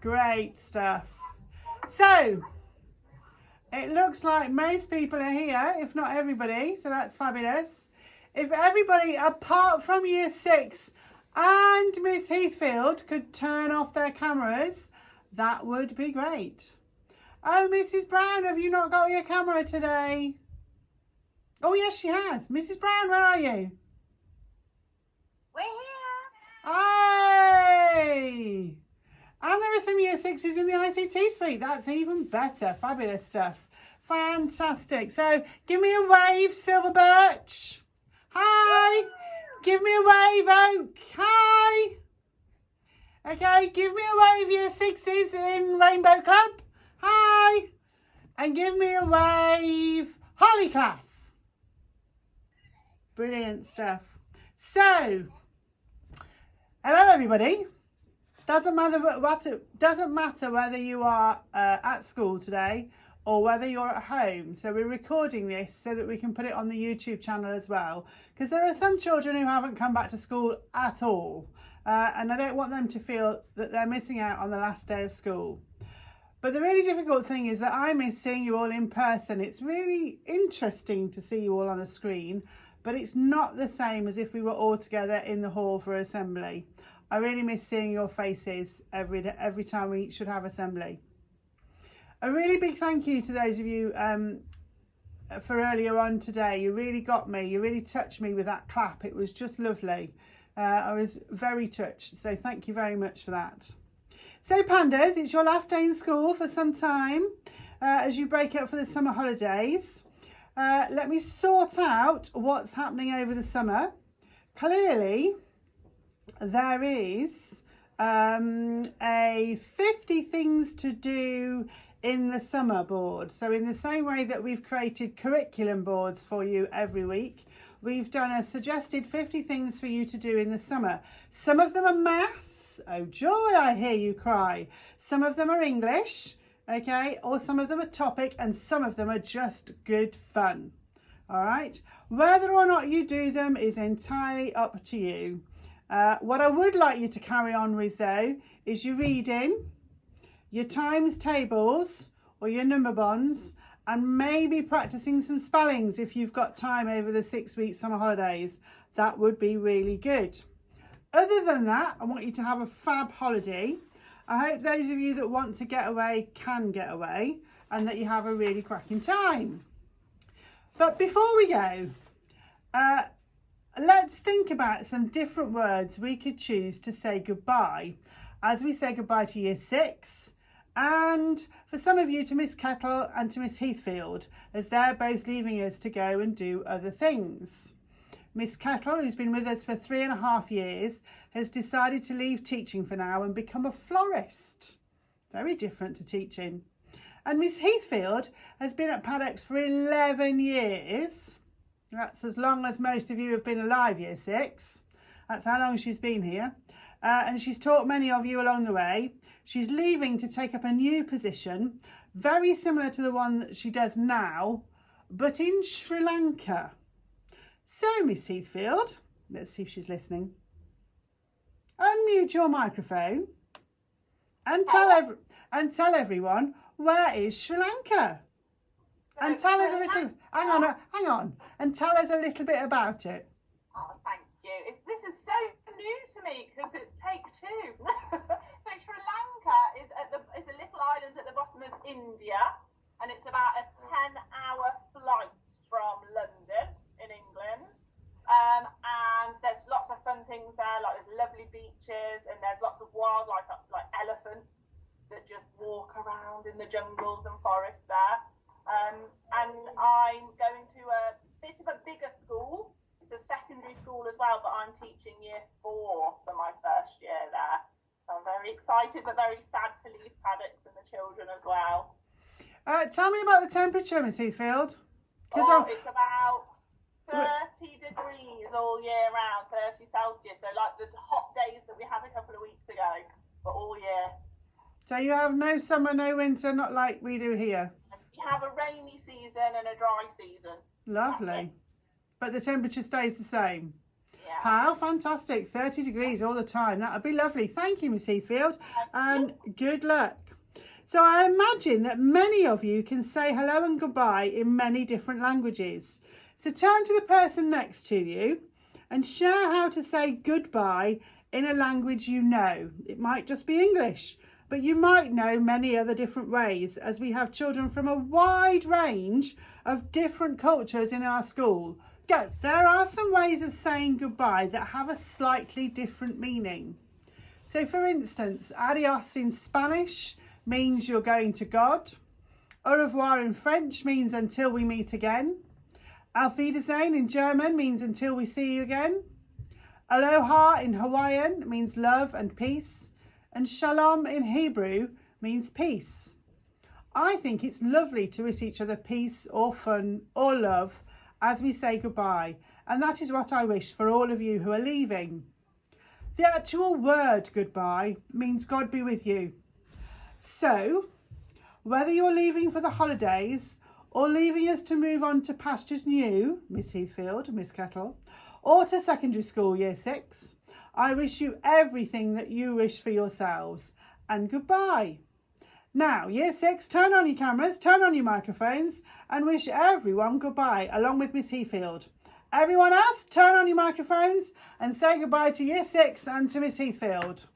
Great stuff. So, it looks like most people are here, if not everybody, so that's fabulous. If everybody, apart from Year 6 and Miss Heathfield, could turn off their cameras, that would be great. Oh, Mrs. Brown, have you not got your camera today? Oh, yes, she has. Mrs. Brown, where are you? We're here. Hey! And there are some Year 6s in the ICT suite. That's even better. Fabulous stuff. Fantastic. So, give me a wave, Silver Birch. Hi. Give me a wave, Oak. Hi. Okay, give me a wave, Year 6s in Rainbow Club. Hi. And give me a wave, Holly Class. Brilliant stuff. So, hello everybody. Doesn't matter whether you are at school today or whether you're at home. So we're recording this so that we can put it on the YouTube channel as well, because there are some children who haven't come back to school at all, and I don't want them to feel that they're missing out on the last day of school. But the really difficult thing is that I miss seeing you all in person. It's really interesting to see you all on a screen, but it's not the same as if we were all together in the hall for assembly. I really miss seeing your faces every time we should have assembly. A really big thank you to those of you for earlier on today. You really got me. You really touched me with that clap. It was just lovely. I was very touched. So thank you very much for that. So Pandas, it's your last day in school for some time as you break up for the summer holidays. Let me sort out what's happening over the summer. Clearly, there is a 50 things to do in the summer board. So in the same way that we've created curriculum boards for you every week, we've done a suggested 50 things for you to do in the summer. Some of them are maths. Oh joy, I hear you cry. Some of them are English, okay, or some of them are topic, and some of them are just good fun. All right, whether or not you do them is entirely up to you. What I would like you to carry on with though is your reading, your times tables or your number bonds, and maybe practicing some spellings if you've got time over the 6-week summer holidays. That would be really good. Other than that, I want you to have a fab holiday. I hope those of you that want to get away can get away, and that you have a really cracking time. But before we go, let's think about some different words we could choose to say goodbye as we say goodbye to Year 6, and for some of you to Miss Kettle and to Miss Heathfield, as they're both leaving us to go and do other things. Miss Kettle, who's been with us for 3.5 years, has decided to leave teaching for now and become a florist. Very different to teaching. And Miss Heathfield has been at Paddocks for 11 years. That's as long as most of you have been alive, Year 6. That's how long she's been here. And she's taught many of you along the way. She's leaving to take up a new position, very similar to the one that she does now, but in Sri Lanka. So, Miss Heathfield, let's see if she's listening. Unmute your microphone and tell everyone, where is Sri Lanka? And tell us a little, hang on, and tell us a little bit about it. Oh, thank you. This is so new to me because it's take 2. So Sri Lanka is a little island at the bottom of India, and it's about a 10-hour flight from London in England. And there's lots of fun things there, like there's lovely beaches, and there's lots of wildlife, like elephants that just walk around in the jungles and forests there. And I'm going to a bit of a bigger school. It's a secondary school as well, but I'm teaching Year 4 for my first year there. So I'm very excited, but very sad to leave Paddocks and the children as well. Tell me about the temperature, Miss Heathfield. It's about 30 degrees all year round, 30 Celsius. So like the hot days that we had a couple of weeks ago, but all year. So you have no summer, no winter, not like we do here? You have a rainy season and a dry season. Lovely. But the temperature stays the same? Yeah. How fantastic. 30 degrees all the time. That would be lovely. Thank you, Miss Heathfield. And good luck. So I imagine that many of you can say hello and goodbye in many different languages. So turn to the person next to you and share how to say goodbye in a language you know. It might just be English, but you might know many other different ways, as we have children from a wide range of different cultures in our school. Go. There are some ways of saying goodbye that have a slightly different meaning. So for instance, adios in Spanish means you're going to God. Au revoir in French means until we meet again. Auf Wiedersehen in German means until we see you again. Aloha in Hawaiian means love and peace. And shalom in Hebrew means peace. I think it's lovely to wish each other peace or fun or love as we say goodbye. And that is what I wish for all of you who are leaving. The actual word goodbye means God be with you. So, whether you're leaving for the holidays or leaving us to move on to pastures new, Miss Heathfield, Miss Kettle, or to secondary school year 6, I wish you everything that you wish for yourselves, and goodbye. Now, year 6, turn on your cameras, turn on your microphones, and wish everyone goodbye, along with Miss Heathfield. Everyone else, turn on your microphones and say goodbye to year 6 and to Miss Heathfield.